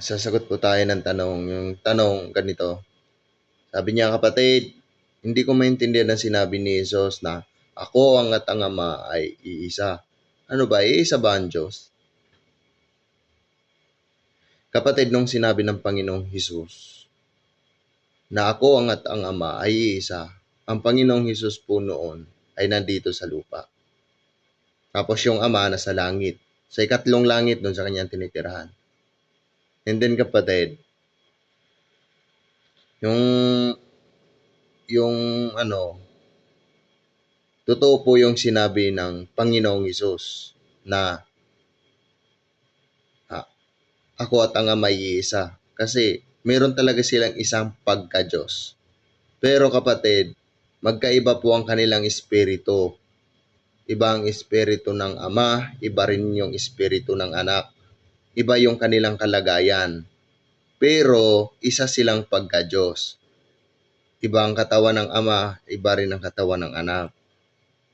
Sasagot po tayo ng tanong. Yung tanong ganito. Sabi niya, kapatid, hindi ko maintindihan ang sinabi ni Jesus na ako at ang Ama ay iisa. Ano ba? Iisa ba ang Diyos? Kapatid, nung sinabi ng Panginoong Jesus na ako at ang Ama ay iisa, ang Panginoong Jesus po noon ay nandito sa lupa. Tapos yung Ama nasa langit. Sa ikatlong langit doon sa kanyang tinitirahan. And then kapatid, yung totoo po yung sinabi ng Panginoong Hesus na ako at ang Ama ay iisa. Kasi meron talaga silang isang pagka-Diyos. Pero kapatid, magkaiba po ang kanilang espiritu. Iba ang espiritu ng Ama, iba rin yung espiritu ng Anak. Iba yung kanilang kalagayan. Pero isa silang pagka-Diyos. Iba ang katawan ng Ama, iba rin ang katawan ng Anak.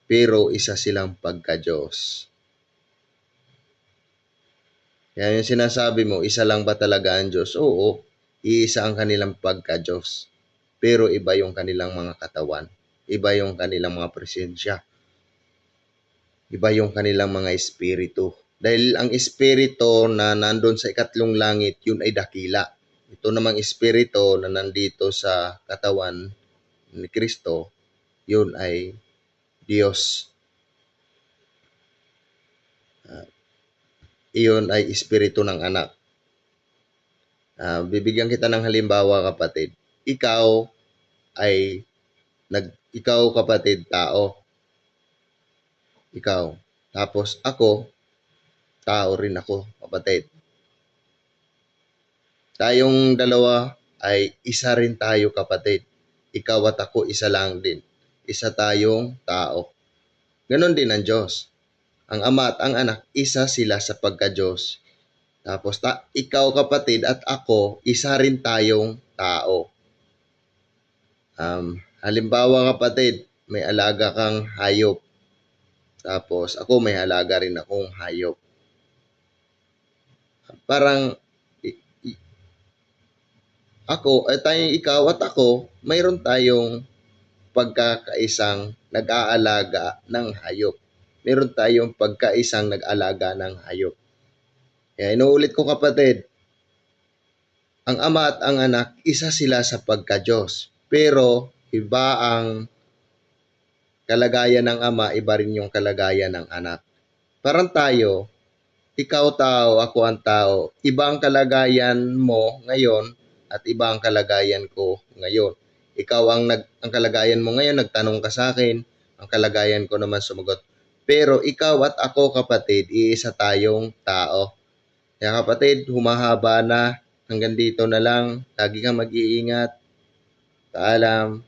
Pero isa silang pagka-Diyos. Kaya yung sinasabi mo, isa lang ba talaga ang Diyos? Oo, iisa ang kanilang pagka-Diyos. Pero iba yung kanilang mga katawan. Iba yung kanilang mga presensya. Iba yung kanilang mga espiritu. Dahil ang espiritu na nandun sa ikatlong langit, yun ay dakila. Ito namang espiritu na nandito sa katawan ni Kristo, yun ay Diyos. Iyon ay espiritu ng anak. Bibigyan kita ng halimbawa, kapatid. Ikaw kapatid, tao. Ikaw. Tapos ako, tao rin ako, kapatid. Tayong dalawa ay isa rin tayo, kapatid. Ikaw at ako, isa lang din. Isa tayong tao. Ganon din ang Diyos. Ang Ama at ang Anak, isa sila sa pagka-Diyos. Tapos ikaw, kapatid, at ako, isa rin tayong tao. Halimbawa, kapatid, may alaga kang hayop. Tapos ako, may alaga rin akong hayop. Parang ikaw at ako, mayroon tayong pagkakaisang nag-aalaga ng hayop. Meron tayong pagkaisang nag-alaga ng hayop. Kaya inuulit ko, kapatid, ang Ama at ang Anak, isa sila sa pagka-Diyos. Pero iba ang kalagayan ng Ama, iba rin yung kalagayan ng Anak. Parang tayo, ikaw tao, ako ang tao. Iba ang kalagayan mo ngayon at iba ang kalagayan ko ngayon. Ikaw ang kalagayan mo ngayon, nagtanong ka sa akin, ang kalagayan ko naman sumagot. Pero ikaw at ako, kapatid, iisa tayong tao. Kaya kapatid, humahaba na. Hanggang dito na lang. Lagi kang mag-iingat. Paalam.